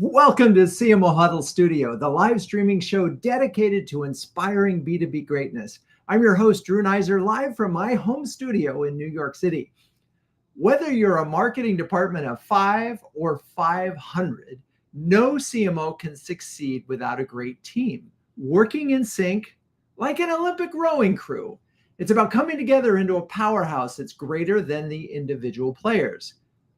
Welcome to CMO Huddles Studio, the live streaming show dedicated to inspiring B2B greatness. I'm your host, Drew Neiser, live from my home studio in New York City. Whether you're a marketing department of 5 or 500, no CMO can succeed without a great team, working in sync like an Olympic rowing crew. It's about coming together into a powerhouse that's greater than the individual players.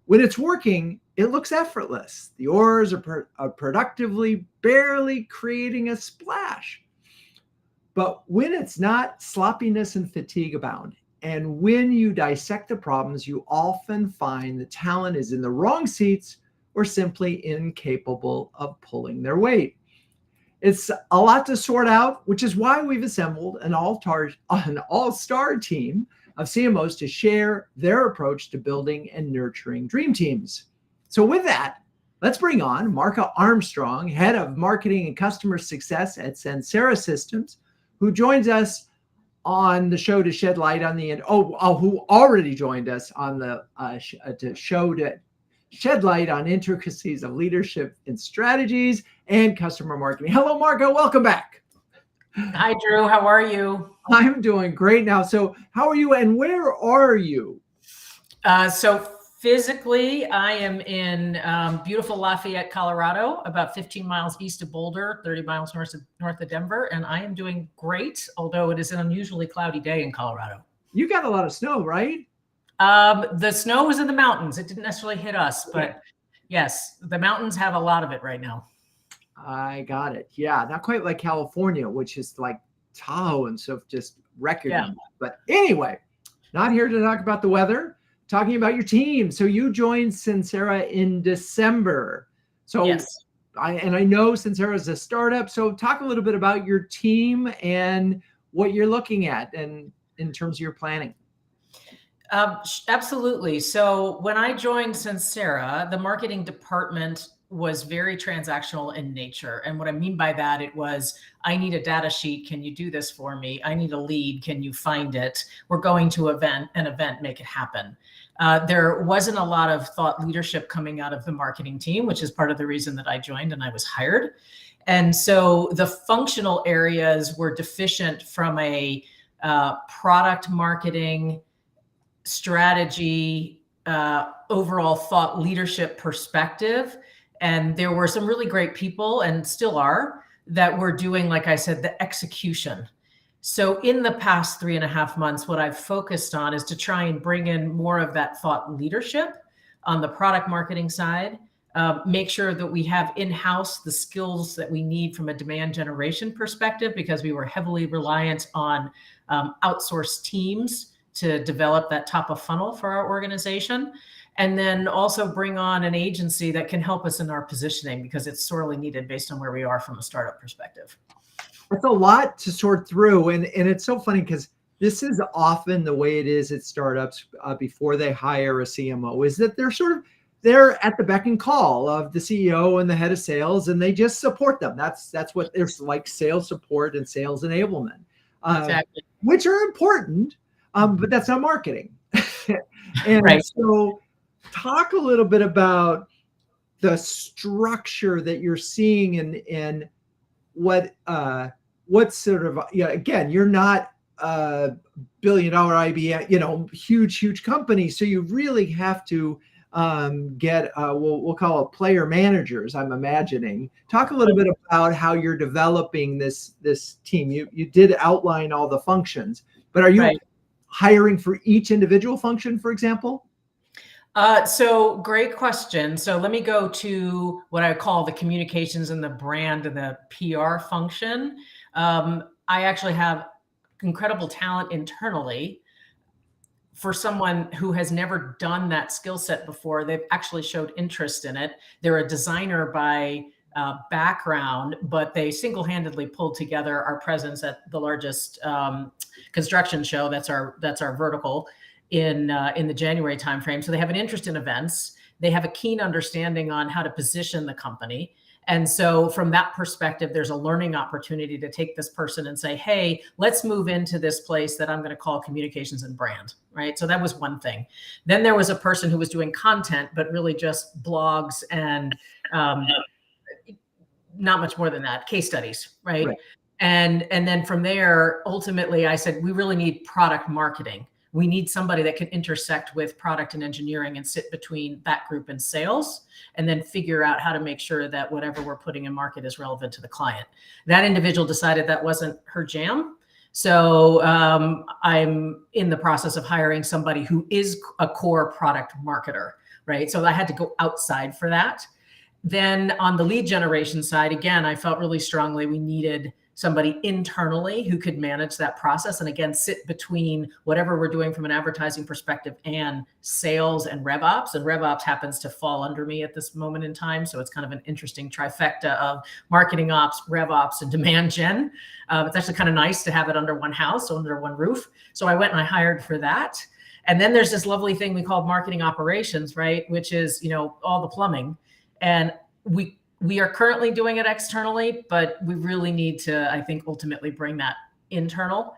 When it's working, it looks effortless. The oars are productively, barely creating a splash. But when it's not, sloppiness and fatigue abound. And when you dissect the problems, you often find the talent is in the wrong seats or simply incapable of pulling their weight. It's a lot to sort out, which is why we've assembled an all-star team of CMOs to share their approach to building and nurturing dream teams. So with that, let's bring on Marca Armstrong, Head of Marketing and Customer Success at Sensera Systems, who joins us on the show to shed light on who already joined us on the show to shed light on intricacies of leadership and strategies and customer marketing. Hello, Marca. Welcome back. Hi, Drew. How are you? I'm doing great now. So how are you and where are you? So physically, I am in beautiful Lafayette, Colorado, about 15 miles east of Boulder, 30 miles north of Denver. And I am doing great, although it is an unusually cloudy day in Colorado. You got a lot of snow, right? The snow was in the mountains. It didn't necessarily hit us, but yes, the mountains have a lot of it right now. I got it. Yeah, not quite like California, which is like Tahoe and stuff, just record. Yeah. But anyway, not here to talk about the weather, talking about your team. So you joined Sensera in December. So yes. I know Sensera is a startup. So talk a little bit about your team and what you're looking at and in terms of your planning. Absolutely. So when I joined Sensera, the marketing department was very transactional in nature. And what I mean by that, it was, I need a data sheet. Can you do this for me? I need a lead. Can you find it? We're going to an event, make it happen. There wasn't a lot of thought leadership coming out of the marketing team, which is part of the reason that I joined and I was hired. And so the functional areas were deficient from a product marketing, strategy, overall thought leadership perspective. And there were some really great people, and still are, that were doing, like I said, the execution. So in the past 3.5 months, what I've focused on is to try and bring in more of that thought leadership on the product marketing side, make sure that we have in-house the skills that we need from a demand generation perspective, because we were heavily reliant on outsourced teams to develop that top of funnel for our organization. And then also bring on an agency that can help us in our positioning, because it's sorely needed based on where we are from a startup perspective. That's a lot to sort through. And it's so funny because this is often the way it is at startups before they hire a CMO, is that they're at the beck and call of the CEO and the head of sales, and they just support them. That's what there's like sales support and sales enablement, exactly. Which are important, but that's not marketing. And right. So talk a little bit about the structure that you're seeing and what sort of, again, you're not a billion-dollar IBM, huge company. So you really have to get, we'll call it player managers, I'm imagining. Talk a little bit about how you're developing this team. You did outline all the functions, but are you hiring for each individual function, for example? So great question. So let me go to what I call the communications and the brand and the PR function. I actually have incredible talent internally. For someone who has never done that skill set before, they've actually showed interest in it. They're a designer by background, but they single-handedly pulled together our presence at the largest construction show. That's our vertical in the January timeframe. So they have an interest in events. They have a keen understanding on how to position the company. And so from that perspective, there's a learning opportunity to take this person and say, hey, let's move into this place that I'm going to call communications and brand, right? So that was one thing. Then there was a person who was doing content, but really just blogs and not much more than that, case studies, right? Right. And then from there, ultimately, I said, we really need product marketing. We need somebody that can intersect with product and engineering and sit between that group and sales, and then figure out how to make sure that whatever we're putting in market is relevant to the client. That individual decided that wasn't her jam. So I'm in the process of hiring somebody who is a core product marketer, right? So I had to go outside for that. Then on the lead generation side, again, I felt really strongly we needed somebody internally who could manage that process and, again, sit between whatever we're doing from an advertising perspective and sales and rev ops. And rev ops happens to fall under me at this moment in time. So it's kind of an interesting trifecta of marketing ops, rev ops, and demand gen. It's actually kind of nice to have it under one house, under one roof. So I went and I hired for that. And then there's this lovely thing we call marketing operations, right? Which is, all the plumbing. And we are currently doing it externally, but we really need to, I think, ultimately bring that internal.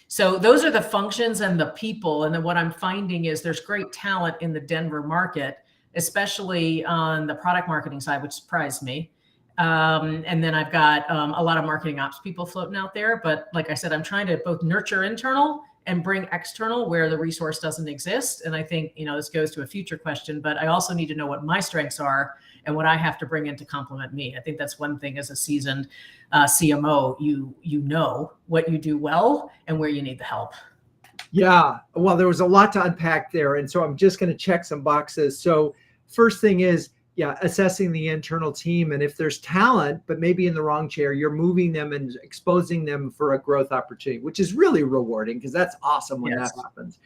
So those are the functions and the people. And then what I'm finding is there's great talent in the Denver market, especially on the product marketing side, which surprised me. And then I've got a lot of marketing ops people floating out there. But like I said, I'm trying to both nurture internal and bring external where the resource doesn't exist. And I think, this goes to a future question, but I also need to know what my strengths are and what I have to bring in to complement me. I think that's one thing as a seasoned CMO, you know what you do well and where you need the help. Yeah, well, there was a lot to unpack there. And so I'm just going to check some boxes. So first thing is, assessing the internal team. And if there's talent, but maybe in the wrong chair, you're moving them and exposing them for a growth opportunity, which is really rewarding because that's awesome when that happens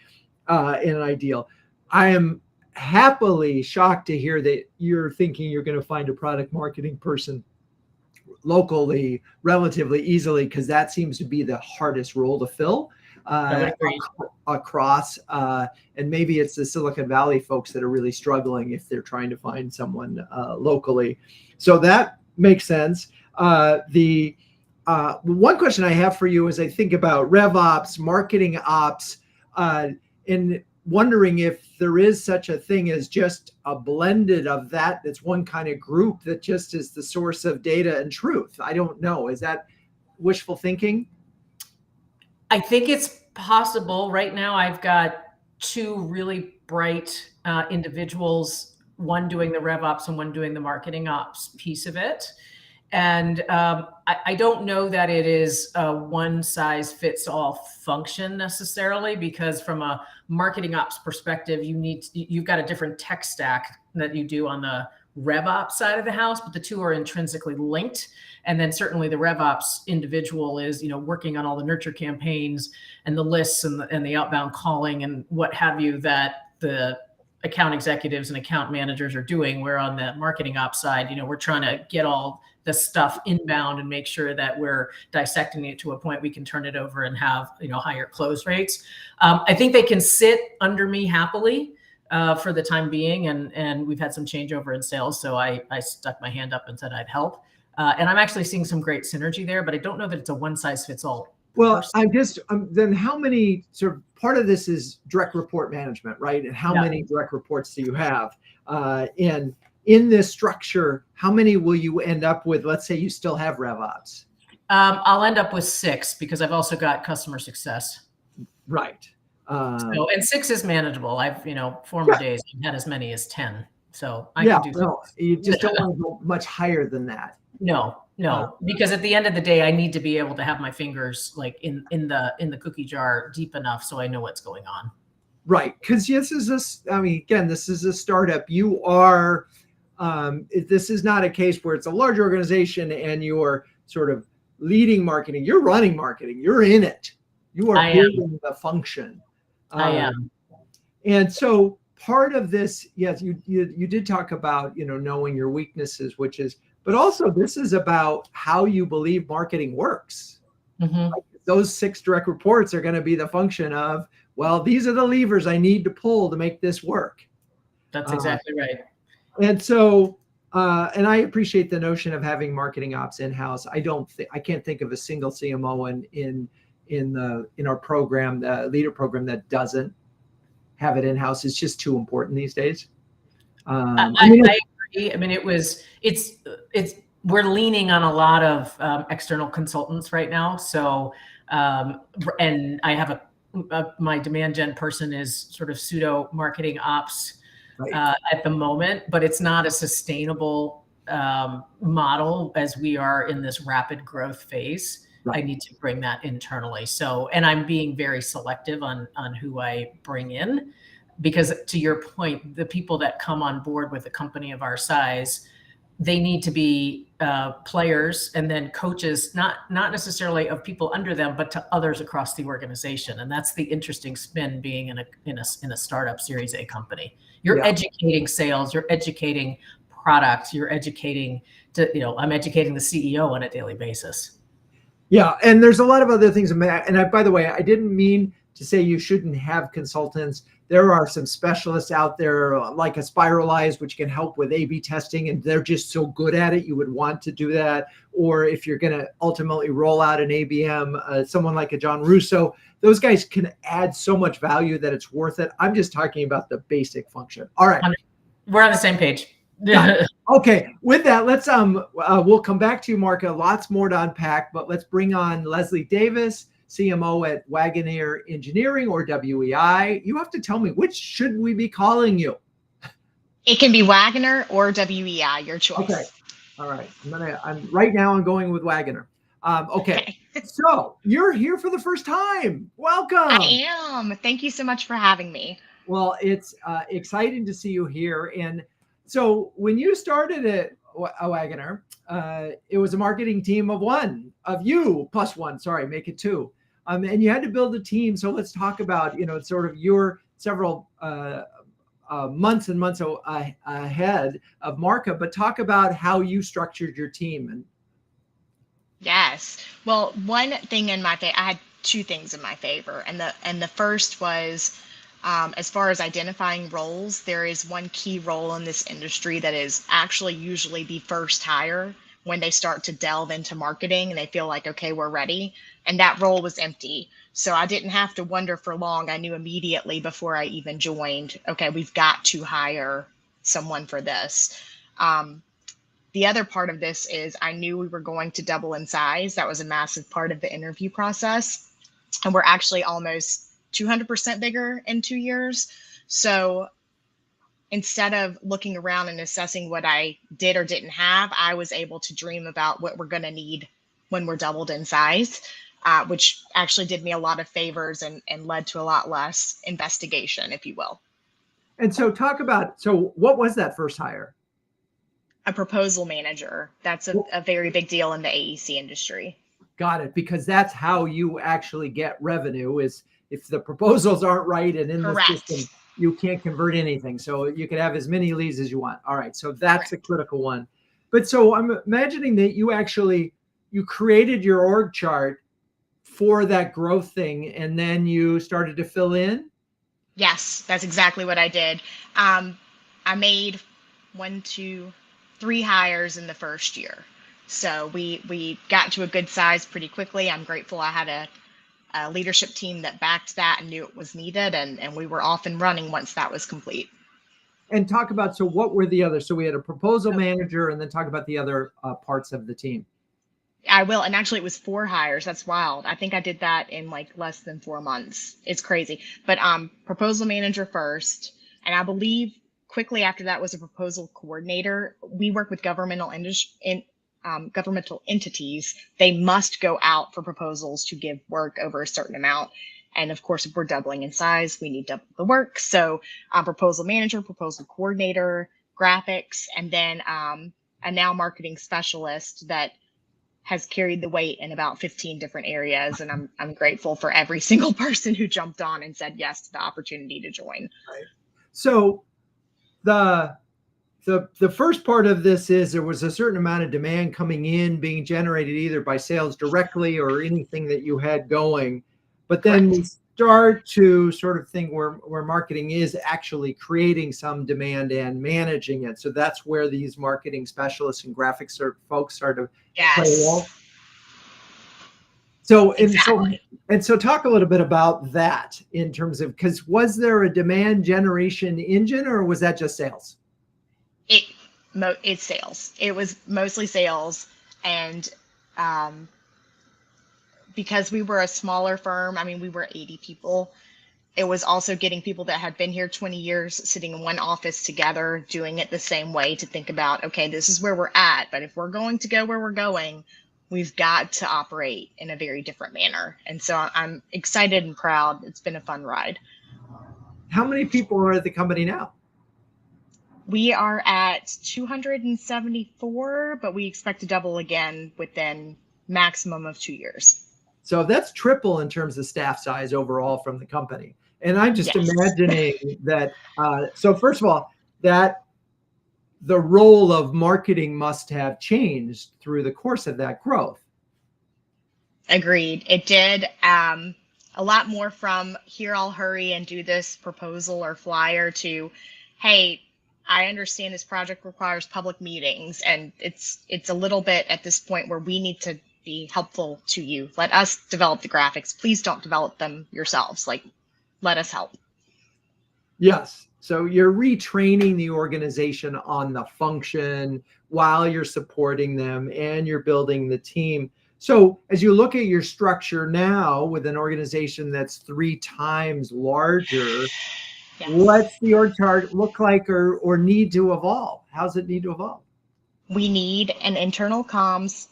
in an ideal. I am happily shocked to hear that you're thinking you're going to find a product marketing person locally relatively easily, because that seems to be the hardest role to fill across. And maybe it's the Silicon Valley folks that are really struggling if they're trying to find someone locally. So that makes sense. The one question I have for you is I think about rev ops, marketing ops, and wondering if there is such a thing as just a blended of that. That's one kind of group that just is the source of data and truth. I don't know. Is that wishful thinking? I think it's possible. Right now, I've got two really bright individuals, one doing the rev ops and one doing the marketing ops piece of it. And I don't know that it is a one size fits all function necessarily, because from a marketing ops perspective, you've got a different tech stack that you do on the rev ops side of the house, but the two are intrinsically linked. And then certainly the rev ops individual is, working on all the nurture campaigns and the lists and the outbound calling and what have you that the account executives and account managers are doing. Where on the marketing ops side, we're trying to get all the stuff inbound and make sure that we're dissecting it to a point we can turn it over and have, higher close rates. I think they can sit under me happily for the time being. And we've had some changeover in sales. So I stuck my hand up and said I'd help. And I'm actually seeing some great synergy there, but I don't know that it's a one size fits all. Well, then how many sort of part of this is direct report management, right? And how many direct reports do you have? And in this structure, how many will you end up with? Let's say you still have rev ops. I'll end up with 6 because I've also got customer success. Right. And 6 is manageable. I've, former days I've had as many as 10. So I can do no, you just don't want to go much higher than that. No, because at the end of the day, I need to be able to have my fingers like in the cookie jar deep enough so I know what's going on. Right, because this is a startup. You are, this is not a case where it's a large organization and you're sort of leading marketing. You're running marketing. You're in it. You are building the function. I am. And so part of this, yes, you did talk about, knowing your weaknesses, but also this is about how you believe marketing works. Mm-hmm. Like those 6 direct reports are going to be the function of, well, these are the levers I need to pull to make this work. That's exactly right. And so, and I appreciate the notion of having marketing ops in-house. I can't think of a single CMO in our program, the leader program, that doesn't have it in-house. It's just too important these days. I agree. I mean, it's we're leaning on a lot of external consultants right now. So, and I have my demand gen person is sort of pseudo marketing ops at the moment, but it's not a sustainable model as we are in this rapid growth phase. Right. I need to bring that internally. So, and I'm being very selective on who I bring in, because to your point, the people that come on board with a company of our size, they need to be players and then coaches, not necessarily of people under them, but to others across the organization. And that's the interesting spin being in a startup Series A company. You're educating sales, you're educating products, you're educating I'm educating the CEO on a daily basis. Yeah, and there's a lot of other things. And by the way, I didn't mean to say you shouldn't have consultants. There are some specialists out there like a Spiralize, which can help with A/B testing, and they're just so good at it, you would want to do that. Or if you're going to ultimately roll out an ABM, someone like a John Russo, those guys can add so much value that it's worth it. I'm just talking about the basic function. All right. We're on the same page. Okay, with that, let's we'll come back to you, Marca. Lots more to unpack, but let's bring on Lesley Davis, CMO at Waggoner Engineering, or WEI. You have to tell me, which should we be calling you? It can be Waggoner or WEI, your choice. Okay. All right. I'm going with Waggoner. Okay. So you're here for the first time. Welcome. I am. Thank you so much for having me. Well, it's exciting to see you here. And so when you started at Waggoner, it was a marketing team of you plus one, sorry, make it two. And you had to build a team. So let's talk about, sort of your several months and months ahead of Marca, but talk about how you structured your team. Yes. Well, one thing in my favor, I had two things in my favor. And the first was, as far as identifying roles, there is one key role in this industry that is actually usually the first hire when they start to delve into marketing and they feel like, okay, we're ready. And that role was empty. So I didn't have to wonder for long. I knew immediately before I even joined, okay, we've got to hire someone for this. The other part of this is I knew we were going to double in size. That was a massive part of the interview process. And we're actually almost 200% bigger in 2 years. So instead of looking around and assessing what I did or didn't have, I was able to dream about what we're going to need when we're doubled in size, which actually did me a lot of favors and led to a lot less investigation, if you will. And so what was that first hire? A proposal manager. That's a very big deal in the AEC industry. Got it. Because that's how you actually get revenue, is if the proposals aren't right and in Correct. The system, you can't convert anything. So you can have as many leads as you want. All right. So that's a critical one. But so I'm imagining that you created your org chart for that growth thing, and then you started to fill in? Yes, that's exactly what I did. I made 3 hires in the first year. So we got to a good size pretty quickly. I'm grateful I had a leadership team that backed that and knew it was needed, and we were off and running once that was complete. And talk about, so what were the others? So we had a proposal manager, and then talk about the other parts of the team. I will. And actually it was 4 hires. That's wild. I think I did that in like less than 4 months. It's crazy. But proposal manager first. And I believe quickly after that was a proposal coordinator. We work with governmental entities. They must go out for proposals to give work over a certain amount. And of course, if we're doubling in size, we need double the work. So proposal manager, proposal coordinator, graphics, and then a now marketing specialist that has carried the weight in about 15 different areas. And I'm grateful for every single person who jumped on and said yes to the opportunity to join. Right. So the first part of this is there was a certain amount of demand coming in, being generated either by sales directly or anything that you had going. But then we start to sort of think where marketing is actually creating some demand and managing it. So that's where these marketing specialists and graphics folks start to play a role. So, exactly. So talk a little bit about that in terms of, because was there a demand generation engine, or was that just sales? It's sales. It was mostly sales. And because we were a smaller firm, I mean, we were 80 people. It was also getting people that had been here 20 years sitting in one office together, doing it the same way to think about, okay, this is where we're at. But if we're going to go where we're going, we've got to operate in a very different manner. And so I'm excited and proud. It's been a fun ride. How many people are at the company now? We are at 274, but we expect to double again within maximum of 2 years. So that's triple in terms of staff size overall from the company. And I'm just Yes. imagining that. So first of all, that the role of marketing must have changed through the course of that growth. Agreed. It did. A lot more from here, I'll hurry and do this proposal or flyer to, hey, I understand this project requires public meetings, and it's a little bit at this point where we need to be helpful to you. Let us develop the graphics. Please don't develop them yourselves. Like, let us help. Yes. So you're retraining the organization on the function while you're supporting them and you're building the team. So as you look at your structure now with an organization that's 3 times larger, Yes. what's the org chart look like or need to evolve? How's it need to evolve? We need an internal comms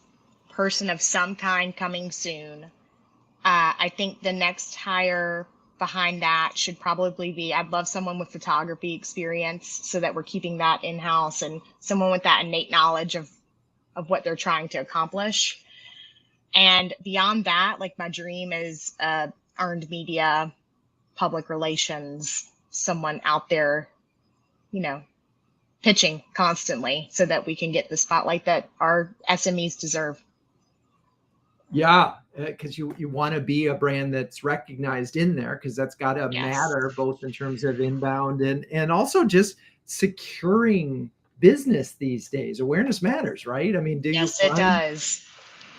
person of some kind coming soon. I think the next hire behind that should probably be, I'd love someone with photography experience so that we're keeping that in-house, and someone with that innate knowledge of what they're trying to accomplish. And beyond that, like, my dream is earned media, public relations, someone out there, pitching constantly so that we can get the spotlight that our SMEs deserve. Yeah, because you want to be a brand that's recognized in there, because that's got to Yes. matter both in terms of inbound and also just securing business these days. Awareness matters, right? I mean, Yes, it does.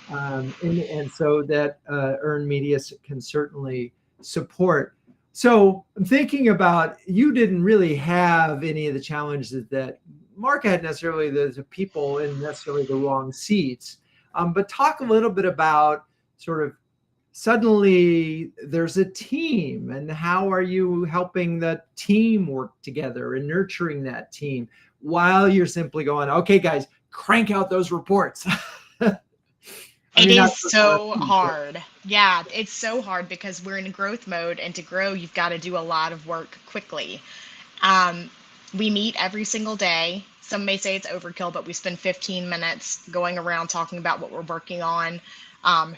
And so that earned media can certainly support. So I'm thinking about, you didn't really have any of the challenges that Marca had necessarily, the people in necessarily the wrong seats. But talk a little bit about sort of suddenly there's a team, and how are you helping the team work together and nurturing that team while you're simply going, okay, guys, crank out those reports. It is so hard. Yeah, it's so hard because we're in growth mode, and to grow, you've got to do a lot of work quickly. We meet every single day. Some may say it's overkill, but we spend 15 minutes going around talking about what we're working on,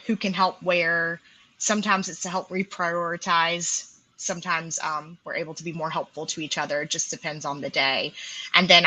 who can help where. Sometimes it's to help reprioritize. Sometimes we're able to be more helpful to each other. It just depends on the day. And then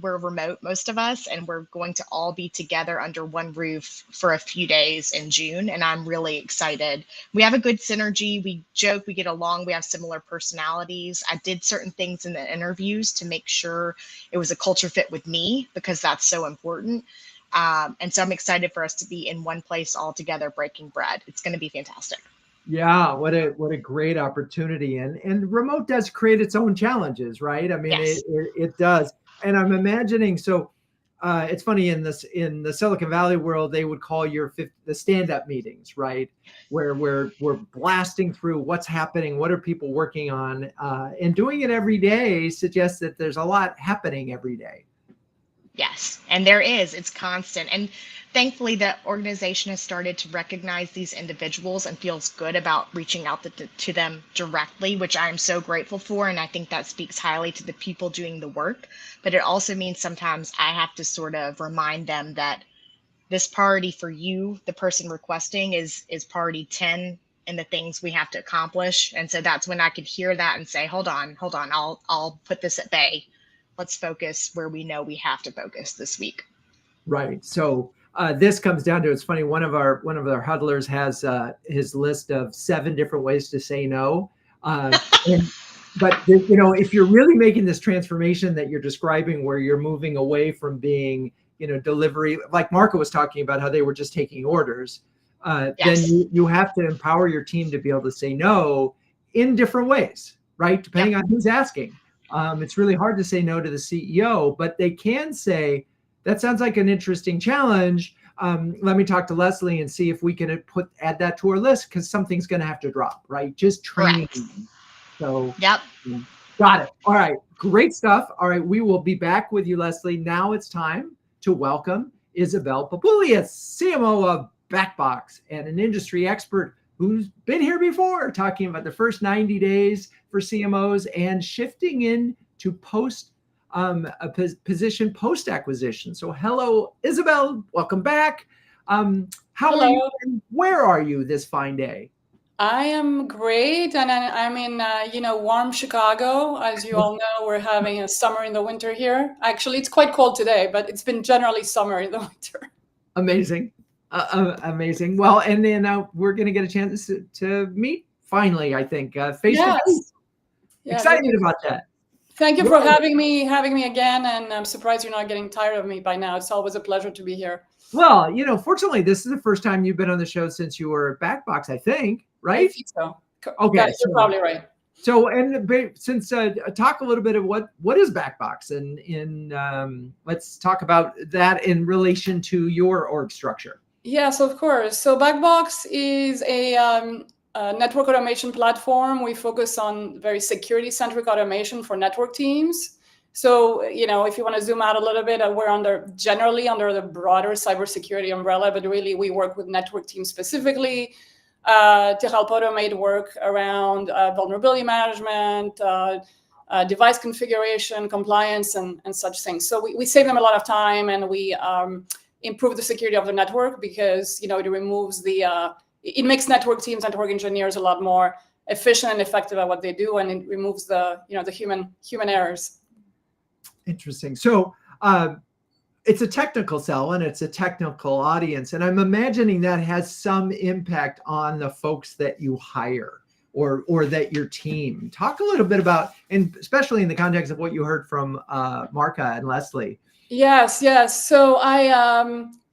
we're remote, most of us, and we're going to all be together under one roof for a few days in June. And I'm really excited. We have a good synergy. We joke, we get along. We have similar personalities. I did certain things in the interviews to make sure it was a culture fit with me, because that's so important. And so I'm excited for us to be in one place all together breaking bread. It's going to be fantastic. Yeah, what a great opportunity. And remote does create its own challenges, right? I mean, Yes. it does. And I'm imagining, so it's funny, in the Silicon Valley world, they would call the stand-up meetings, right? Where we're blasting through what's happening, what are people working on, and doing it every day suggests that there's a lot happening every day. Yes, and there is. It's constant. And thankfully, the organization has started to recognize these individuals and feels good about reaching out to them directly, which I am so grateful for. And I think that speaks highly to the people doing the work. But it also means sometimes I have to sort of remind them that this priority for you, the person requesting, is priority 10 in the things we have to accomplish. And so that's when I could hear that and say, hold on, I'll put this at bay. Let's focus where we know we have to focus this week. Right. So this comes down to, it's funny, one of our huddlers has his list of 7 different ways to say no. But if you're really making this transformation that you're describing, where you're moving away from being, delivery, like Marca was talking about, how they were just taking orders, Yes. then you have to empower your team to be able to say no in different ways, right? Depending on who's asking. It's really hard to say no to the CEO, but they can say, that sounds like an interesting challenge. Let me talk to Lesley and see if we can add that to our list, because something's going to have to drop, right? Just training. Correct. So, Yep. Got it. All right. Great stuff. All right. We will be back with you, Lesley. Now it's time to welcome Isabelle Papoulias, CMO of BackBox, and an industry expert who's been here before, talking about the first 90 days for CMOs and shifting into position post-acquisition. So hello, Isabelle. Welcome back. How Hello. are you and where are you this fine day? I am great, and I'm in warm Chicago. As you all know, we're having a summer in the winter here. Actually, it's quite cold today, but it's been generally summer in the winter. Amazing. Amazing. Well, and then we're going to get a chance to meet finally, I think, face to face. Excited about that. Thank you for having me again, and I'm surprised you're not getting tired of me by now. It's always a pleasure to be here. Well, fortunately, this is the first time you've been on the show since you were at BackBox, I think, right? I think so. Okay, yeah, you're probably right. So, and since talk a little bit of what is BackBox, and let's talk about that in relation to your org structure. Yes, of course. So BackBox is a network automation platform. We focus on very security-centric automation for network teams. So, if you want to zoom out a little bit, we're generally under the broader cybersecurity umbrella, but really we work with network teams specifically to help automate work around vulnerability management, device configuration, compliance, and such things. So we save them a lot of time, and we improve the security of the network because, it removes it makes network teams, network engineers a lot more efficient and effective at what they do, and it removes the human errors. Interesting. So it's a technical sell and it's a technical audience. And I'm imagining that has some impact on the folks that you hire or that your team. Talk a little bit about, and especially in the context of what you heard from Marca and Lesley. Yes. So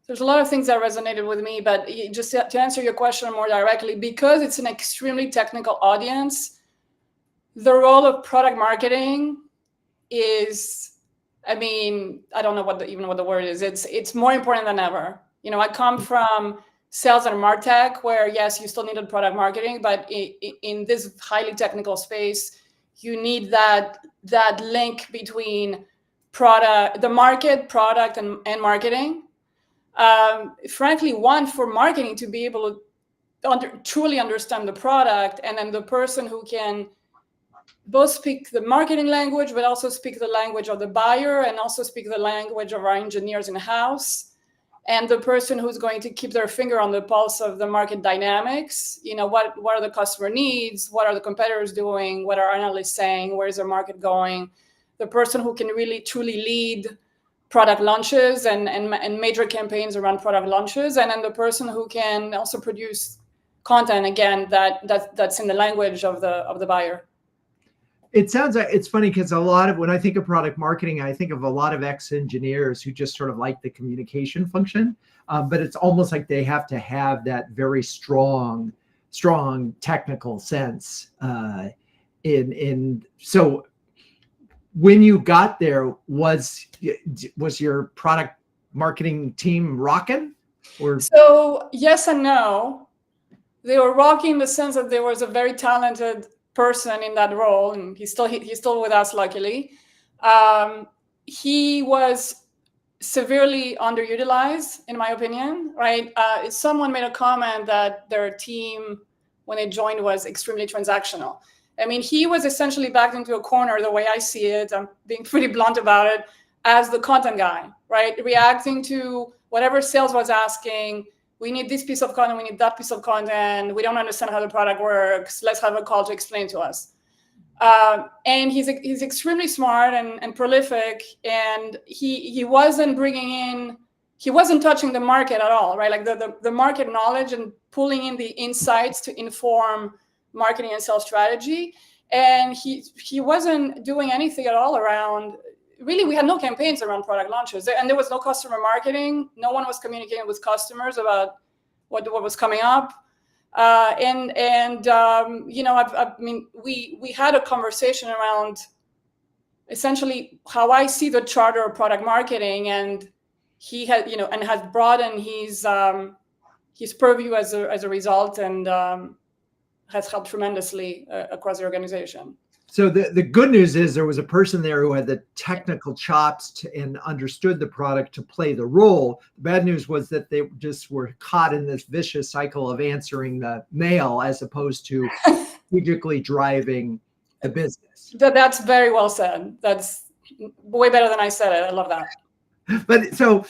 there's a lot of things that resonated with me, but just to answer your question more directly, because it's an extremely technical audience, the role of product marketing is, I don't know what the word is. It's more important than ever. I come from sales and MarTech, where yes, you still needed product marketing, but in this highly technical space, you need that link between the market, product, and marketing. Frankly, for marketing to be able to truly understand the product, and then the person who can both speak the marketing language, but also speak the language of the buyer, and also speak the language of our engineers in-house, and the person who's going to keep their finger on the pulse of the market dynamics. What are the customer needs? What are the competitors doing? What are analysts saying? Where is the market going? The person who can really truly lead product launches and major campaigns around product launches, and then the person who can also produce content, again, that's in the language of the buyer. It sounds like it's funny because when I think of product marketing, I think of a lot of ex-engineers who just sort of like the communication function, but it's almost like they have to have that very strong technical sense. So when you got there, was your product marketing team rocking? So yes and no. They were rocking in the sense that there was a very talented person in that role, and he's still with us, luckily. He was severely underutilized, in my opinion, right? Someone made a comment that their team, when they joined, was extremely transactional. He was essentially backed into a corner, the way I see it, I'm being pretty blunt about it, as the content guy, right? Reacting to whatever sales was asking. We need this piece of content, we need that piece of content, we don't understand how the product works, let's have a call to explain to us. And he's extremely smart and prolific, and he wasn't touching the market at all, right? Like the market knowledge and pulling in the insights to inform marketing and sales strategy. And he wasn't doing anything at all around, really, we had no campaigns around product launches, and there was no customer marketing. No one was communicating with customers about what was coming up. We had a conversation around essentially how I see the charter of product marketing, and he had, and has broadened his purview as a result, and has helped tremendously across the organization. So the good news is there was a person there who had the technical chops and understood the product to play the role. The bad news was that they just were caught in this vicious cycle of answering the mail as opposed to strategically driving the business. That's very well said. That's way better than I said it. I love that. But so,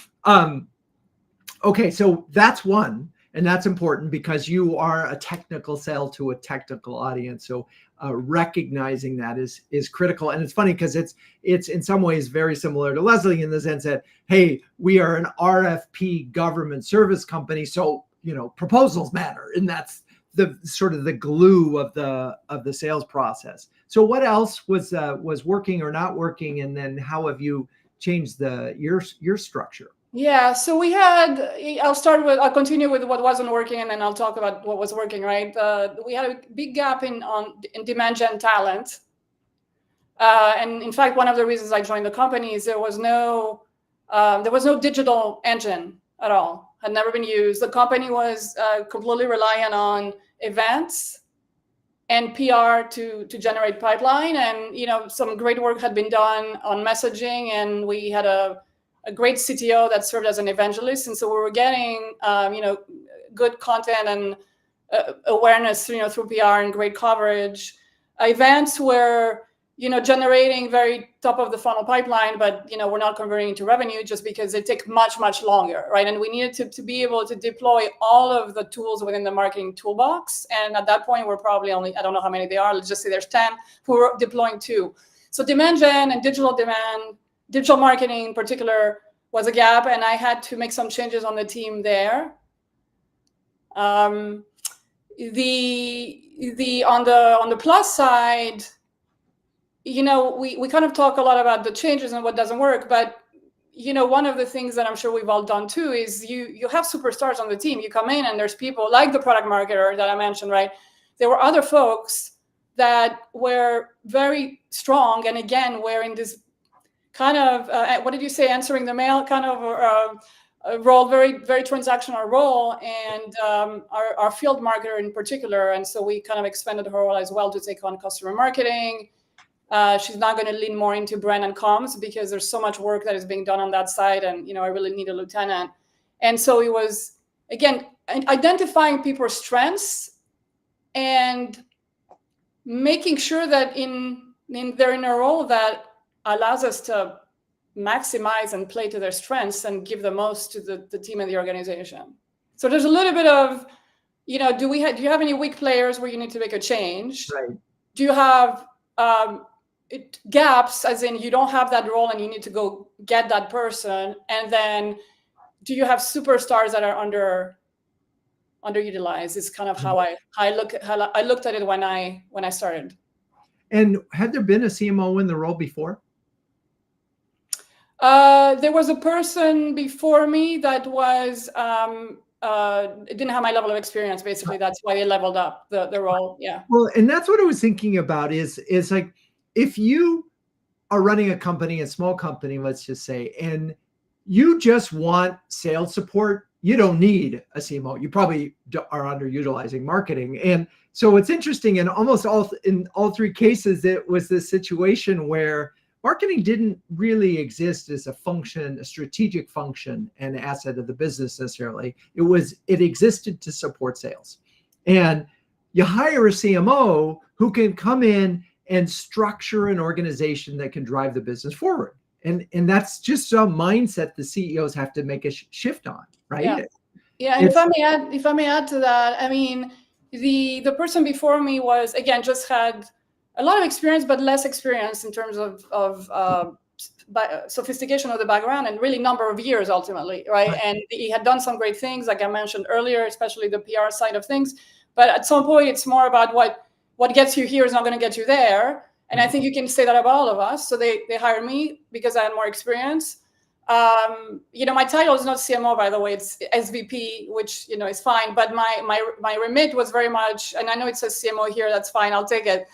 okay, so that's one. And that's important because you are a technical sell to a technical audience. So recognizing that is critical. And it's funny because it's in some ways very similar to Lesley in the sense that, hey, we are an RFP government service company. So, proposals matter. And that's the sort of the glue of the sales process. So what else was working or not working? And then how have you changed your structure? Yeah, so I'll continue with what wasn't working, and then I'll talk about what was working, right? We had a big gap in demand gen talent. And in fact, one of the reasons I joined the company is there was no digital engine at all, had never been used. The company was completely reliant on events and PR to generate pipeline. And, some great work had been done on messaging, and we had a great CTO that served as an evangelist. And so we were getting, good content and awareness, through PR and great coverage. Events were, generating very top of the funnel pipeline, but, we're not converting into revenue just because they take much, much longer, right? And we needed to be able to deploy all of the tools within the marketing toolbox. And at that point, we're probably only, I don't know how many they are. Let's just say there's 10 who are deploying 2. So demand gen and digital marketing in particular was a gap, and I had to make some changes on the team there. On the plus side, we kind of talk a lot about the changes and what doesn't work, but one of the things that I'm sure we've all done too is you have superstars on the team. You come in and there's people like the product marketer that I mentioned, right? There were other folks that were very strong, and again, we're in this kind of what did you say? Answering the mail kind of a role, very very transactional role, and our field marketer in particular. And so we kind of expanded her role as well to take on customer marketing. She's now going to lean more into brand and comms because there's so much work that is being done on that side, and I really need a lieutenant. And so it was again identifying people's strengths and making sure that they're in a role that allows us to maximize and play to their strengths and give the most to the team and the organization. So there's a little bit of, do you have any weak players where you need to make a change? Right. Do you have gaps, as in you don't have that role and you need to go get that person? And then do you have superstars that are underutilized? It's kind of how I looked at it when I started. And had there been a CMO in the role before? There was a person before me that was didn't have my level of experience. Basically, that's why they leveled up the role. Yeah. Well, and that's what I was thinking about is like if you are running a company, a small company, let's just say, and you just want sales support, you don't need a CMO. You probably are underutilizing marketing. And so it's interesting in all 3 cases, it was this situation where marketing didn't really exist as a function, a strategic function and asset of the business necessarily. It existed to support sales. And you hire a CMO who can come in and structure an organization that can drive the business forward. And that's just a mindset the CEOs have to make a shift on, right? Yeah. And if I may add to that, I mean, the person before me was, again, just had a lot of experience, but less experience in terms of sophistication of the background and really number of years ultimately, right? And he had done some great things, like I mentioned earlier, especially the PR side of things. But at some point, it's more about what gets you here is not going to get you there. And I think you can say that about all of us. So they hired me because I had more experience. My title is not CMO, by the way, it's SVP, which, is fine. But my remit was very much, and I know it says CMO here, that's fine, I'll take it.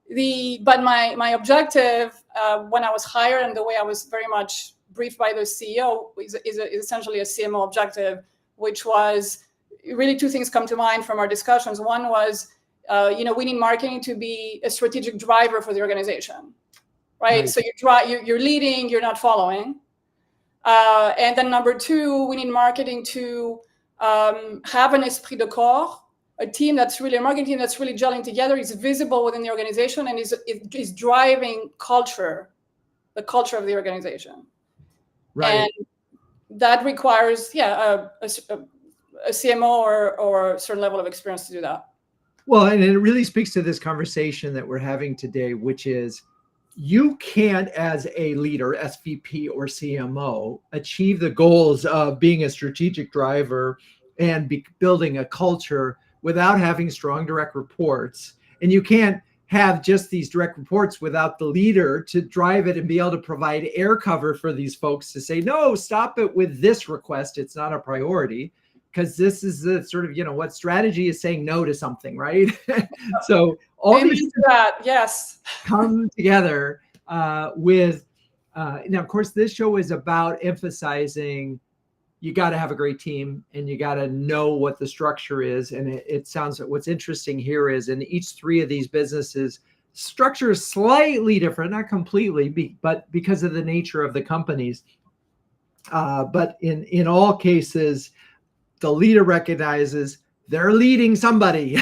But my objective when I was hired, and the way I was very much briefed by the CEO, is essentially a CMO objective, which was really two things come to mind from our discussions. One was, we need marketing to be a strategic driver for the organization, right? So you're leading, you're not following. And then number two, we need marketing to have an esprit de corps, a marketing team that's really gelling together, is visible within the organization, and is driving the culture of the organization. Right. And that requires, a CMO or a certain level of experience to do that. Well, and it really speaks to this conversation that we're having today, which is you can't, as a leader, SVP or CMO, achieve the goals of being a strategic driver and building a culture without having strong direct reports. And you can't have just these direct reports without the leader to drive it and be able to provide air cover for these folks to say, no, stop it with this request. It's not a priority. Because this is the sort of, what strategy is saying no to something, right? So all these yes, come together with, now, of course, this show is about emphasizing you got to have a great team and you got to know what the structure is. And it sounds like what's interesting here is in each three of these businesses, structure is slightly different, not completely, but because of the nature of the companies. But in all cases, the leader recognizes they're leading somebody.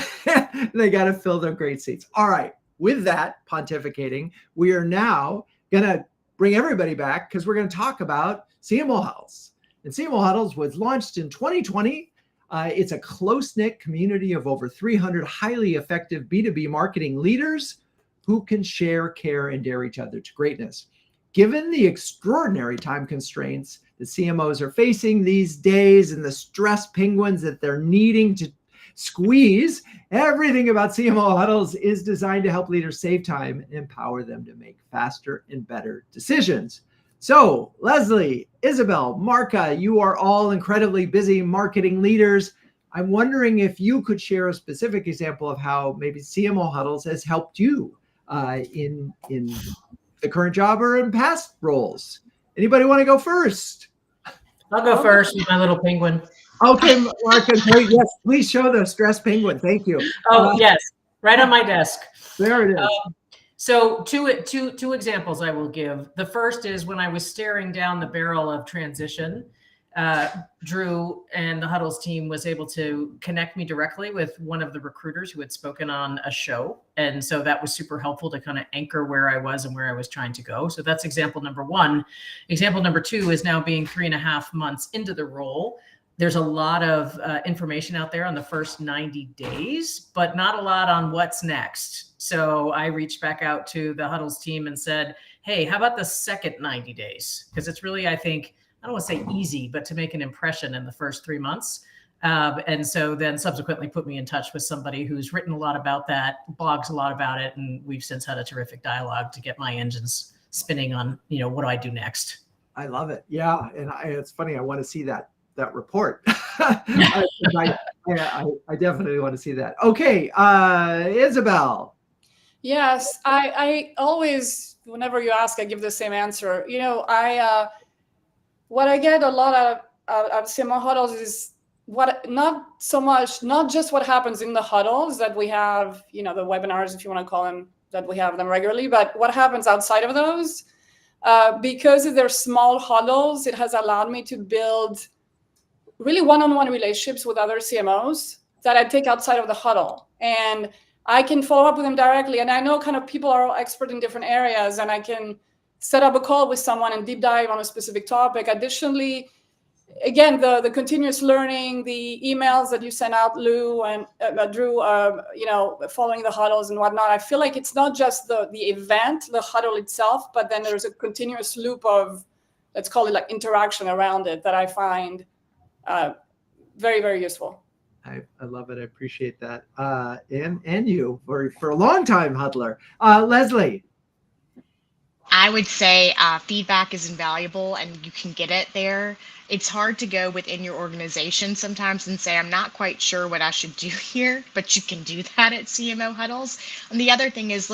They got to fill their great seats. All right. With that pontificating, we are now going to bring everybody back because we're going to talk about CMO Huddles. And CMO Huddles was launched in 2020. It's a close-knit community of over 300 highly effective B2B marketing leaders who can share, care, and dare each other to greatness. Given the extraordinary time constraints that CMOs are facing these days and the stress penguins that they're needing to squeeze, everything about CMO Huddles is designed to help leaders save time and empower them to make faster and better decisions. So, Lesley, Isabelle, Marca, you are all incredibly busy marketing leaders. I'm wondering if you could share a specific example of how maybe CMO Huddles has helped you in the current job or in past roles. Anybody want to go first? I'll go first with my little penguin. Okay, Marca, yes, please show the stress penguin. Thank you. Oh, yes, right on my desk. There it is. So two examples I will give. The first is when I was staring down the barrel of transition, Drew and the Huddles team was able to connect me directly with one of the recruiters who had spoken on a show. And so that was super helpful to kind of anchor where I was and where I was trying to go. So that's example number one. Example number two is now being 3.5 months into the role. There's a lot of information out there on the first 90 days, but not a lot on what's next. So I reached back out to the Huddles team and said, hey, how about the second 90 days? Because it's really, I think, I don't want to say easy, but to make an impression in the first 3 months. And so then subsequently put me in touch with somebody who's written a lot about that, blogs a lot about it. And we've since had a terrific dialogue to get my engines spinning on, what do I do next? I love it. Yeah. And it's funny. I want to see that report. I definitely want to see that. Okay. Isabelle. Yes. I always, whenever you ask, I give the same answer. What I get a lot out of CMO Huddles is not just what happens in the huddles that we have, the webinars, if you want to call them, that we have them regularly, but what happens outside of those. Because they're small huddles, it has allowed me to build really one-on-one relationships with other CMOs that I take outside of the huddle. And I can follow up with them directly. And I know kind of people are all expert in different areas, and I can set up a call with someone and deep dive on a specific topic. Additionally, again, the continuous learning, the emails that you send out, Lou and Drew, following the huddles and whatnot. I feel like it's not just the event, the huddle itself, but then there's a continuous loop of, let's call it like interaction around it that I find very, very useful. I love it. I appreciate that. And you for a long time, Huddler. Lesley. I would say feedback is invaluable and you can get it there. It's hard to go within your organization sometimes and say, I'm not quite sure what I should do here, but you can do that at CMO Huddles. And the other thing is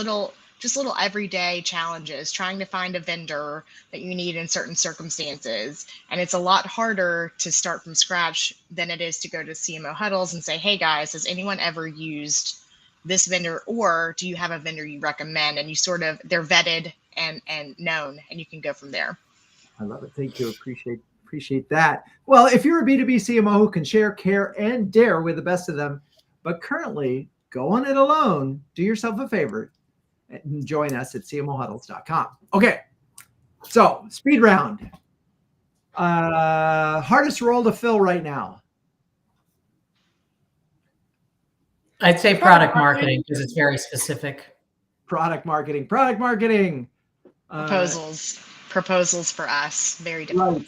just little everyday challenges, trying to find a vendor that you need in certain circumstances. And it's a lot harder to start from scratch than it is to go to CMO Huddles and say, hey guys, has anyone ever used this vendor, or do you have a vendor you recommend? And you sort of, they're vetted and known, and you can go from there. I love it. Thank you. Appreciate that. Well, if you're a B2B CMO who can share, care, and dare with the best of them, but currently go on it alone, do yourself a favor and join us at cmohuddles.com. Okay. So speed round. Hardest role to fill right now. I'd say product marketing because it's very specific. Product marketing. Proposals for us, very different. Right.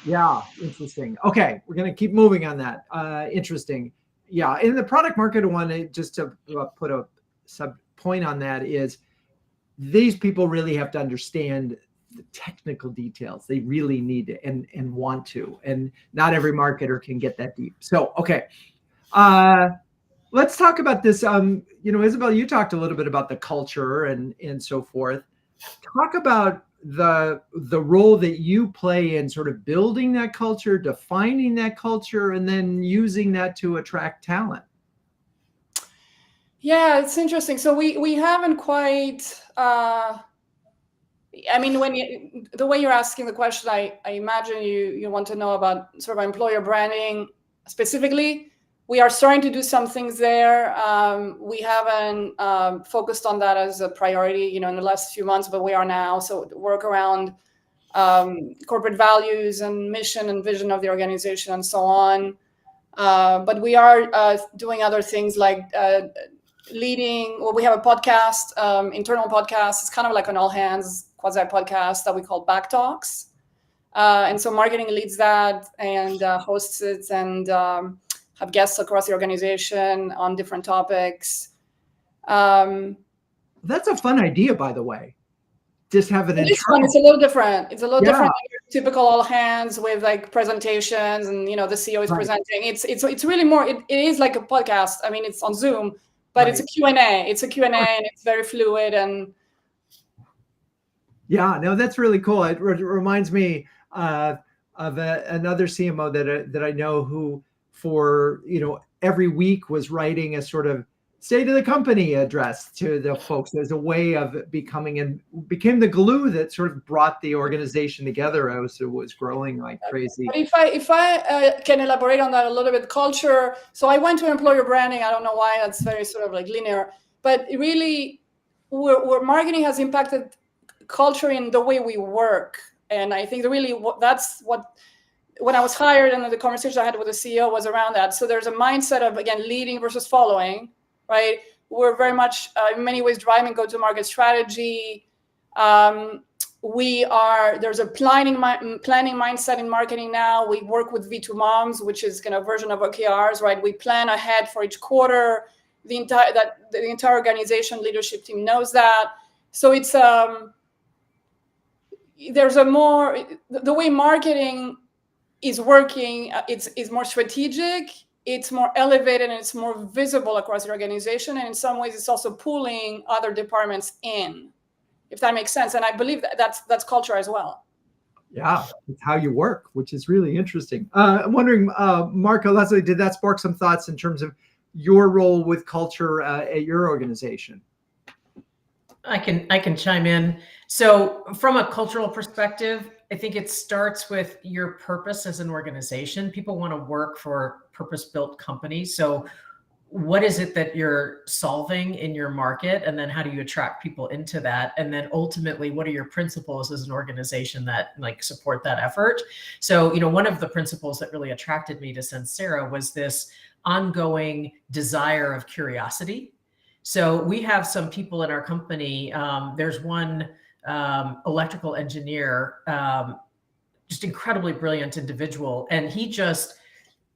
Yeah, interesting. Okay, we're going to keep moving on that. Interesting. Yeah, in the product marketing one, just to put a sub point on that is these people really have to understand the technical details. They really need to and want to, and not every marketer can get that deep. So, okay. Let's talk about this. Isabelle, you talked a little bit about the culture and so forth. Talk about the role that you play in sort of building that culture, defining that culture, and then using that to attract talent. Yeah, it's interesting. So we haven't quite. The way you're asking the question, I imagine you want to know about sort of employer branding specifically. We are starting to do some things there. We haven't focused on that as a priority, in the last few months, but we are now. So work around corporate values and mission and vision of the organization and so on. But we are doing other things like leading. Well, we have a podcast, internal podcast. It's kind of like an all hands quasi podcast that we call BackBox. And so marketing leads that and hosts it and have guests across the organization on different topics. That's a fun idea, by the way. Just have it. It's fun. It's a little different. It's a little different than your typical all hands with like presentations and the CEO is presenting. It's really more. It is like a podcast. I mean, it's on Zoom, but it's a Q&A. It's a Q&A and it's very fluid and. Yeah, no, that's really cool. It reminds me of another CMO that I know who, for every week was writing a sort of state of the company address to the folks as a way of became the glue that sort of brought the organization together as it was growing like crazy. But if I can elaborate on that a little bit, culture. So I went to employer branding. I don't know why that's very sort of like linear, but really, where marketing has impacted culture in the way we work, and I think that's what. When I was hired and the conversation I had with the CEO was around that. So there's a mindset of, again, leading versus following, right? We're very much, in many ways, driving go-to-market strategy. There's a planning mindset in marketing now. We work with V2 Moms, which is kind of version of OKRs, right? We plan ahead for each quarter. The entire organization leadership team knows that. So it's, there's the way marketing is working, it's more strategic, it's more elevated, and it's more visible across the organization. And in some ways, it's also pulling other departments in, if that makes sense. And I believe that's culture as well. Yeah, it's how you work, which is really interesting. I'm wondering, Marca, Lesley, did that spark some thoughts in terms of your role with culture at your organization? I can chime in. So from a cultural perspective, I think it starts with your purpose as an organization. People want to work for purpose-built companies. So what is it that you're solving in your market? And then how do you attract people into that? And then ultimately, what are your principles as an organization that support that effort? So, one of the principles that really attracted me to Sensera was this ongoing desire of curiosity. So we have some people in our company. There's one electrical engineer, just incredibly brilliant individual. And he just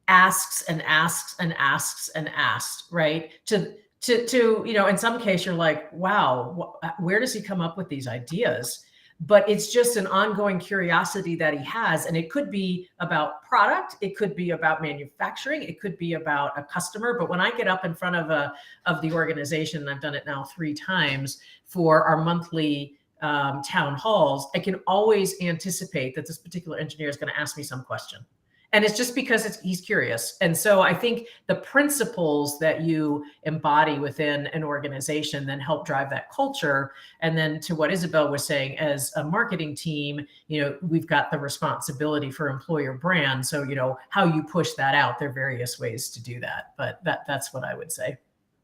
asks and asks and asks and asks, right? To in some case, you're like, wow, where does he come up with these ideas? but it's just an ongoing curiosity that he has. And it could be about product, it could be about manufacturing, it could be about a customer. But when I get up in front of the organization, and I've done it now 3 times for our monthly town halls, I can always anticipate that this particular engineer is going to ask me some question. And it's just because he's curious. And so I think the principles that you embody within an organization then help drive that culture. And then to what Isabelle was saying, as a marketing team, we've got the responsibility for employer brand. So, how you push that out, there are various ways to do that. But that's what I would say.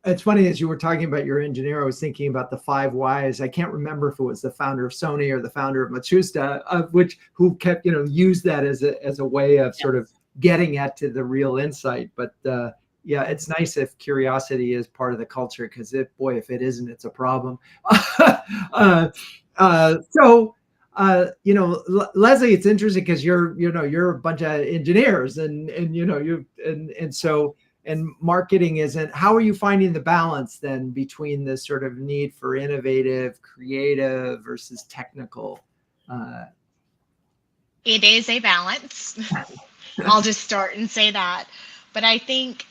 It's funny, as you were talking about your engineer, I was thinking about the 5 whys. I can't remember if it was the founder of Sony or the founder of Matsushita, who kept, used that as a way of sort of getting at to the real insight. But yeah, it's nice if curiosity is part of the culture, because if it isn't, it's a problem. Lesley, it's interesting because you're a bunch of engineers, and marketing isn't. How are you finding the balance then between the sort of need for innovative, creative versus technical? It is a balance. I'll just start and say that. But I think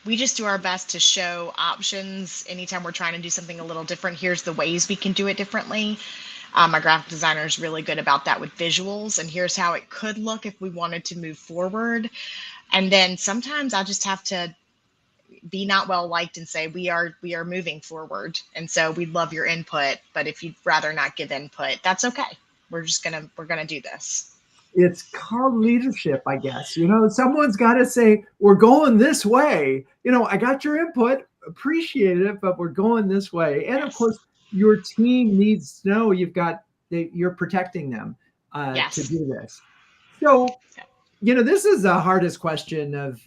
we just do our best to show options anytime we're trying to do something a little different. Here's the ways we can do it differently. My graphic designer is really good about that with visuals. And here's how it could look if we wanted to move forward. And then sometimes I just have to be not well liked and say, we are moving forward. And so we'd love your input, but if you'd rather not give input, that's okay. We're going to do this. It's called leadership, I guess. Someone's got to say, we're going this way. I got your input, appreciate it, but we're going this way. And of course, your team needs to know you're protecting them to do this. So, this is the hardest question of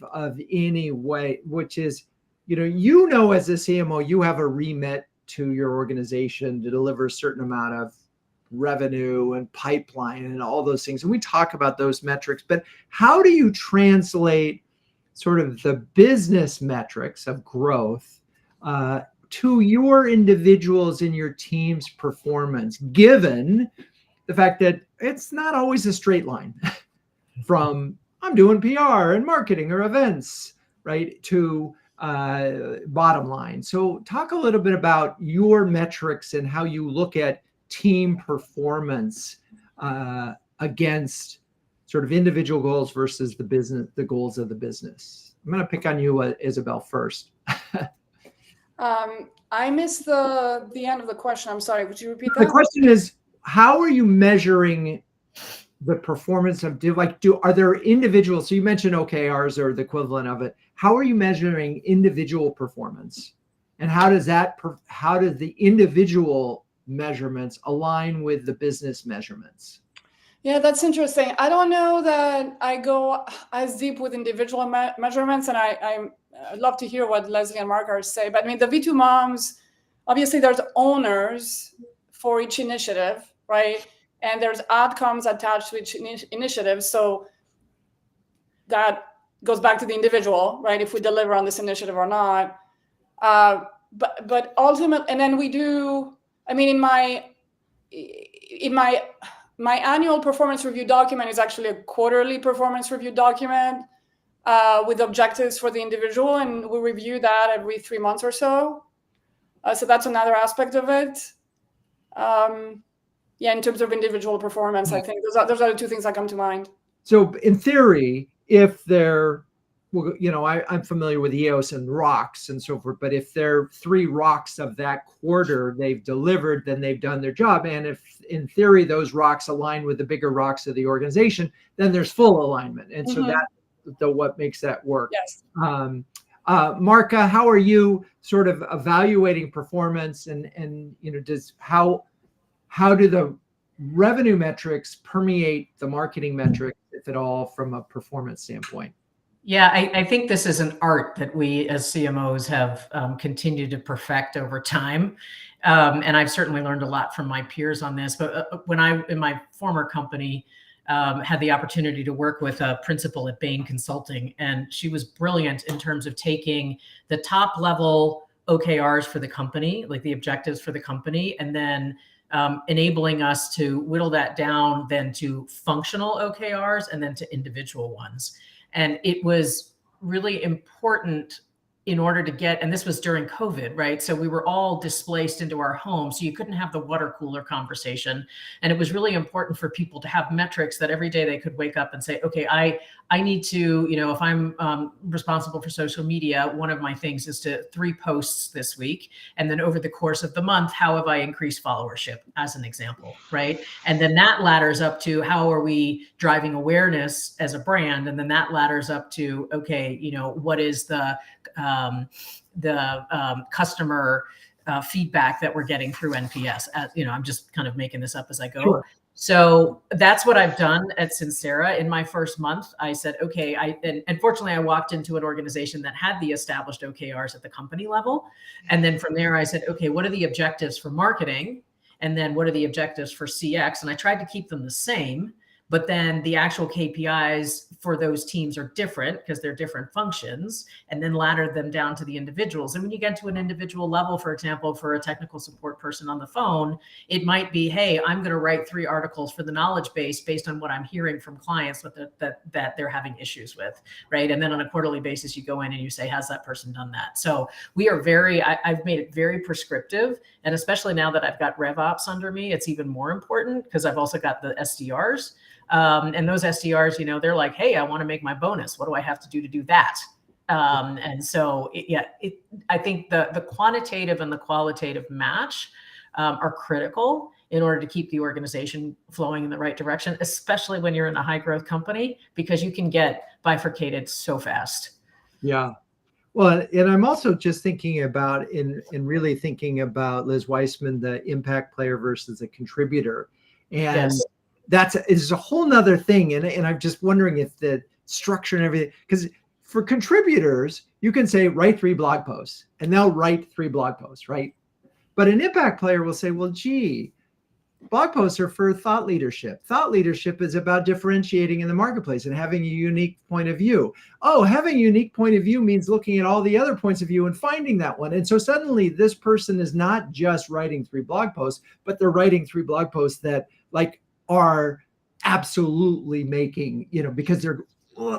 any way, which is, as a CMO, you have a remit to your organization to deliver a certain amount of revenue and pipeline and all those things. And we talk about those metrics, but how do you translate sort of the business metrics of growth to your individuals in your team's performance, given the fact that it's not always a straight line from I'm doing PR and marketing or events, right, to bottom line. So talk a little bit about your metrics and how you look at team performance against sort of individual goals versus the goals of the business. I'm going to pick on you, Isabelle, first. I missed the end of the question. I'm sorry. Would you repeat that? The question is, how are you measuring the performance of are there individuals? So you mentioned OKRs or the equivalent of it. How are you measuring individual performance, and how does the individual measurements align with the business measurements? Yeah, that's interesting. I don't know that I go as deep with individual measurements, and I'd love to hear what Lesley and Marca say. But I mean, the V2 moms, obviously there's owners for each initiative, right? And there's outcomes attached to each initiative. So that goes back to the individual, right? If we deliver on this initiative or not. But ultimately, and then we do, I mean, in my annual performance review document is actually a quarterly performance review document with objectives for the individual, and we review that every 3 months or so. So that's another aspect of it. In terms of individual performance, I think those are the 2 things that come to mind. So in theory, if they're, I'm familiar with EOS and rocks and so forth, but if they're 3 rocks of that quarter they've delivered, then they've done their job. And if in theory those rocks align with the bigger rocks of the organization, then there's full alignment. And so that's what makes that work. Yes. Marca, how are you sort of evaluating performance, and how do the revenue metrics permeate the marketing metrics, if at all, from a performance standpoint? Yeah, I think this is an art that we as CMOs have continued to perfect over time. And I've certainly learned a lot from my peers on this. But when I, in my former company, had the opportunity to work with a principal at Bain Consulting, and she was brilliant in terms of taking the top level OKRs for the company, like the objectives for the company, and then enabling us to whittle that down then to functional OKRs and then to individual ones. And it was really important in order to get, and this was during COVID, right? So we were all displaced into our homes. So you couldn't have the water cooler conversation. And it was really important for people to have metrics that every day they could wake up and say, okay, I need to, if I'm responsible for social media, one of my things is to 3 posts this week. And then over the course of the month, how have I increased followership as an example, right? And then that ladders up to how are we driving awareness as a brand? And then that ladders up to, okay, what is the customer feedback that we're getting through NPS. I'm just kind of making this up as I go. Sure. So that's what I've done at Sensera. In my first month, I said, okay, and fortunately I walked into an organization that had the established OKRs at the company level. And then from there I said, okay, what are the objectives for marketing? And then what are the objectives for CX? And I tried to keep them the same, but then the actual KPIs for those teams are different because they're different functions, and then ladder them down to the individuals. And when you get to an individual level, for example, for a technical support person on the phone, it might be, hey, I'm going to write 3 articles for the knowledge base based on what I'm hearing from clients that they're having issues with, right? And then on a quarterly basis, you go in and you say, has that person done that? So we are I've made it very prescriptive. And especially now that I've got RevOps under me, it's even more important because I've also got the SDRs. And those SDRs, they're like, hey, I want to make my bonus. What do I have to do that? And so, I think the quantitative and the qualitative match are critical in order to keep the organization flowing in the right direction, especially when you're in a high growth company, because you can get bifurcated so fast. Yeah. Well, and I'm also just thinking about, really thinking about Liz Weissman, the impact player versus a contributor. And Yes. It's a whole nother thing. And I'm just wondering if the structure and everything, because for contributors, you can say, write 3 blog posts, and they'll write 3 blog posts, right? But an impact player will say, well, gee, blog posts are for thought leadership. Thought leadership is about differentiating in the marketplace and having a unique point of view. Oh, having a unique point of view means looking at all the other points of view and finding that one. And so suddenly this person is not just writing 3 blog posts, but they're writing 3 blog posts that are absolutely making, because they're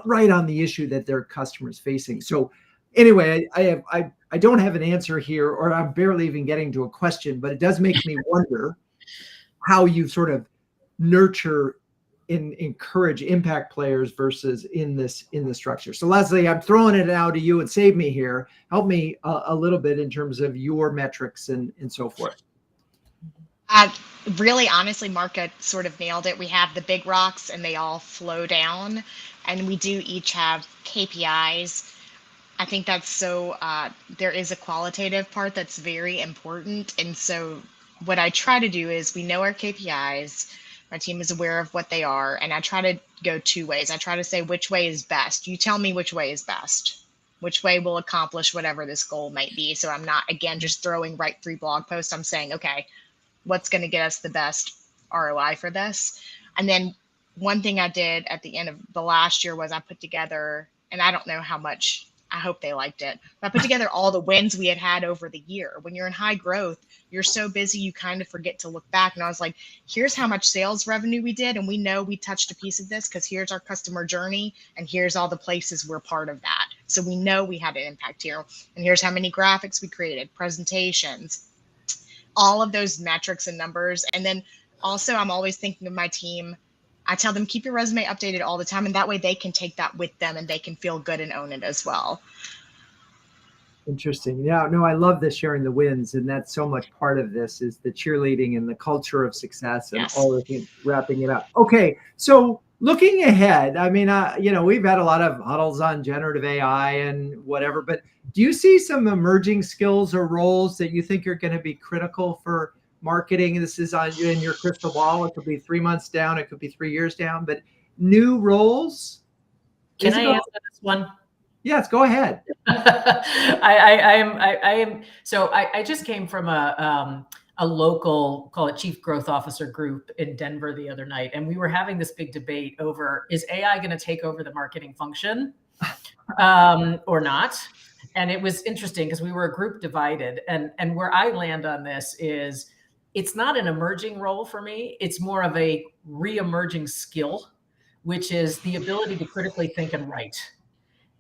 right on the issue that their customers facing. So anyway, I don't have an answer here, or I'm barely even getting to a question, but it does make me wonder how you sort of nurture and encourage impact players versus in the structure. So Lesley, I'm throwing it out to you, and save me here. Help me a little bit in terms of your metrics and so forth. Really, honestly, Marca sort of nailed it. We have the big rocks and they all flow down, and we do each have KPIs. I think that's so, there is a qualitative part that's very important. And so what I try to do is, we know our KPIs, my team is aware of what they are, and I try to go 2 ways. I try to say, which way is best? You tell me which way is best. Which way will accomplish whatever this goal might be. So I'm not, again, just throwing write 3 blog posts. I'm saying, okay, what's going to get us the best ROI for this? And then one thing I did at the end of the last year was I put together, and I don't know how much, I hope they liked it, but I put together all the wins we had over the year. When you're in high growth, you're so busy, you kind of forget to look back. And I was like, here's how much sales revenue we did. And we know we touched a piece of this because here's our customer journey. And here's all the places we're part of that. So we know we had an impact here. And here's how many graphics we created, presentations, all of those metrics and numbers. And then also, I'm always thinking of my team. I tell them, keep your resume updated all the time. And that way they can take that with them and they can feel good and own it as well. Interesting. Yeah, no, I love this sharing the wins. And that's so much part of this is the cheerleading and the culture of success and Yes. all the things, wrapping it up. Okay. So looking ahead, I mean, we've had a lot of huddles on generative AI and whatever, but do you see some emerging skills or roles that you think are going to be critical for marketing? This is in your crystal ball. It could be 3 months down. It could be 3 years down, but new roles. Can I answer this one? Yes, go ahead. I just came from a local, call it chief growth officer group in Denver the other night. And we were having this big debate over, is AI going to take over the marketing function or not? And it was interesting because we were a group divided. And where I land on this is it's not an emerging role for me. It's more of a re-emerging skill, which is the ability to critically think and write.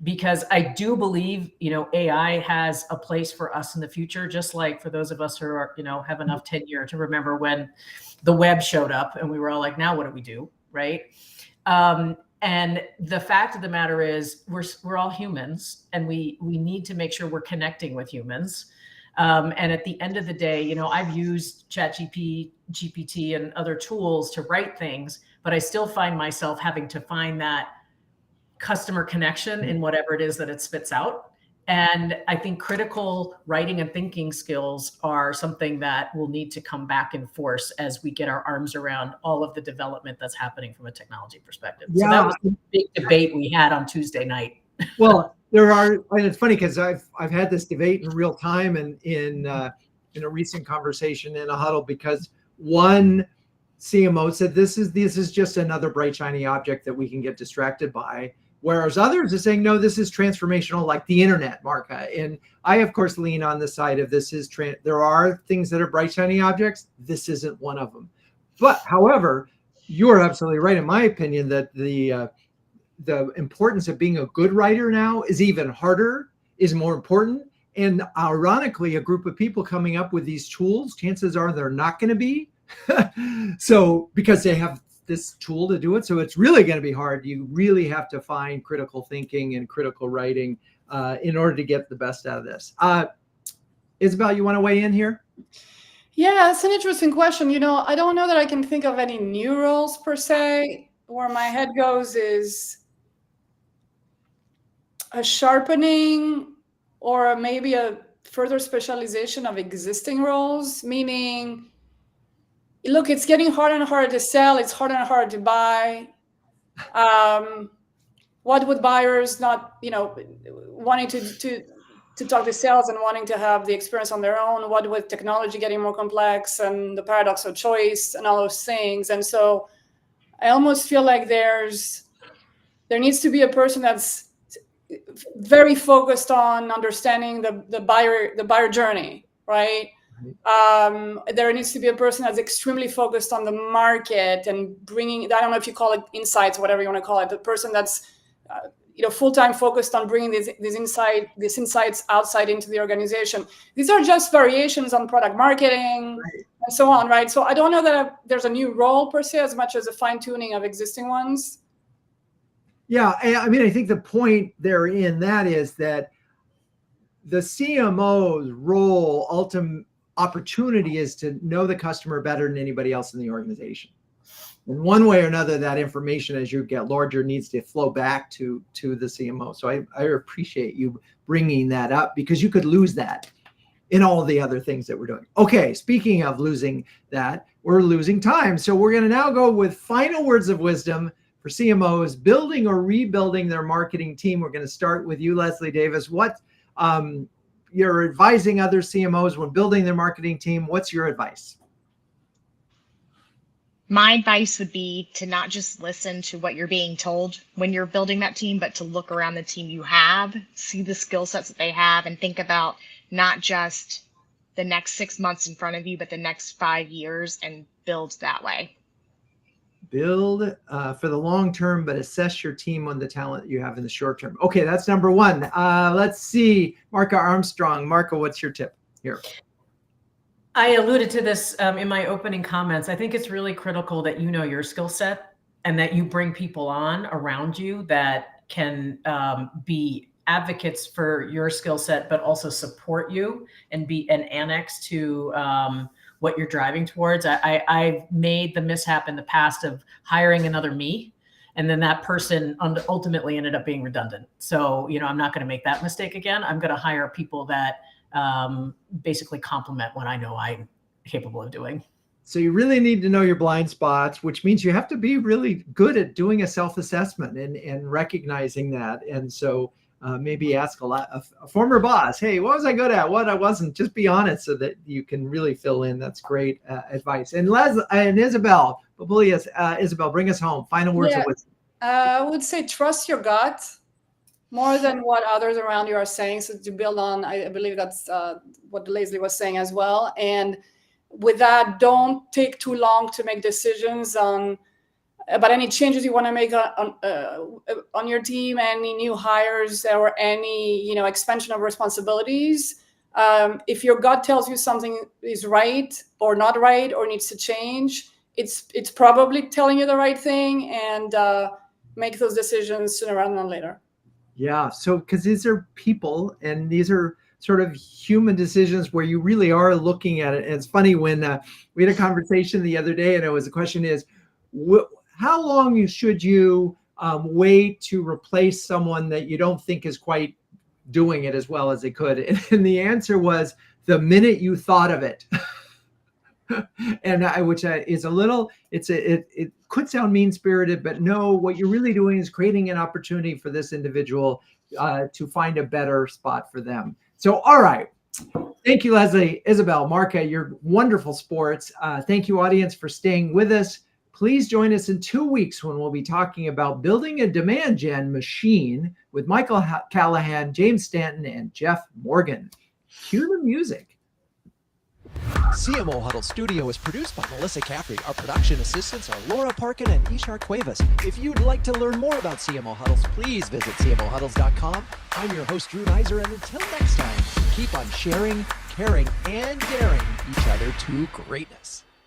Because I do believe, AI has a place for us in the future, just like for those of us who are, have enough tenure to remember when the web showed up and we were all like, now what do we do, right? And the fact of the matter is we're all humans, and we need to make sure we're connecting with humans. And at the end of the day, I've used GPT and other tools to write things, but I still find myself having to find that customer connection in whatever it is that it spits out. And I think critical writing and thinking skills are something that will need to come back in force as we get our arms around all of the development that's happening from a technology perspective. Yeah. So that was the big debate we had on Tuesday night. Well, and it's funny because I've had this debate in real time and in a recent conversation in a huddle, because one CMO said this is just another bright shiny object that we can get distracted by, whereas others are saying no, this is transformational, like the internet, Marca. And I of course lean on the side of there are things that are bright shiny objects. This isn't one of them. But however, you're absolutely right in my opinion that the importance of being a good writer now is even harder, is more important. And ironically, a group of people coming up with these tools, chances are they're not going to be. So because they have this tool to do it. So it's really going to be hard. You really have to find critical thinking and critical writing in order to get the best out of this. Isabelle, you want to weigh in here? Yeah, it's an interesting question. I don't know that I can think of any new roles per se. Where my head goes is a sharpening or maybe a further specialization of existing roles, meaning, look, it's getting harder and harder to sell. It's harder and harder to buy. What would buyers not, wanting to talk to sales and wanting to have the experience on their own? What with technology getting more complex and the paradox of choice and all those things? And so I almost feel like there needs to be a person that's very focused on understanding the buyer journey, right? There needs to be a person that's extremely focused on the market and bringing, I don't know if you call it insights, whatever you want to call it, the person that's full-time focused on bringing these insights outside into the organization. These are just variations on product marketing, right, and so on, right? So I don't know that there's a new role per se as much as a fine-tuning of existing ones. Yeah, I mean, I think the point there in that is that the CMO's role, ultimate opportunity, is to know the customer better than anybody else in the organization. In one way or another, that information, as you get larger, needs to flow back to the CMO. So I appreciate you bringing that up, because you could lose that in all the other things that we're doing. Okay, speaking of losing that, we're losing time. So we're going to now go with final words of wisdom for CMOs building or rebuilding their marketing team. We're going to start with you, Lesley Davis. What you're advising other CMOs when building their marketing team? What's your advice? My advice would be to not just listen to what you're being told when you're building that team, but to look around the team you have, see the skill sets that they have, and think about not just the next 6 months in front of you, but the next 5 years, and build that way. Build for the long term, but assess your team on the talent you have in the short term. Okay, that's number one. Let's see, Marca Armstrong. Marca, what's your tip here? I alluded to this in my opening comments. I think it's really critical that you know your skill set and that you bring people on around you that can be advocates for your skill set, but also support you and be an annex to what you're driving towards. I've made the mishap in the past of hiring another me, and then that person ultimately ended up being redundant. So, I'm not going to make that mistake again. I'm going to hire people that basically complement what I know I'm capable of doing. So you really need to know your blind spots, which means you have to be really good at doing a self-assessment and recognizing that. And so maybe ask a former boss, hey, what was I good at? What I wasn't? Just be honest so that you can really fill in. That's great advice. And Isabelle, Papoulias, Isabelle, bring us home. Final words of wisdom. I would say trust your gut more than what others around you are saying. So to build on, I believe that's what Lesley was saying as well. And with that, don't take too long to make decisions about any changes you want to make on your team, any new hires, or any expansion of responsibilities. If your gut tells you something is right or not right or needs to change, it's probably telling you the right thing, and make those decisions sooner rather than later. Yeah. So, because these are people, and these are sort of human decisions where you really are looking at it. And it's funny, when we had a conversation the other day, and the question is, how long should you wait to replace someone that you don't think is quite doing it as well as they could? And the answer was, the minute you thought of it. And which is a little, it could sound mean-spirited, but no, what you're really doing is creating an opportunity for this individual to find a better spot for them. So, all right. Thank you, Lesley, Isabelle, Marca, you're wonderful sports. Thank you, audience, for staying with us. Please join us in 2 weeks when we'll be talking about building a demand gen machine with Michael Callahan, James Stanton, and Jeff Morgan. Cue the music. CMO Huddles Studio is produced by Melissa Caffrey. Our production assistants are Laura Parkin and Ishar Cuevas. If you'd like to learn more about CMO Huddles, please visit CMOHuddles.com. I'm your host, Drew Neiser, and until next time, keep on sharing, caring, and daring each other to greatness.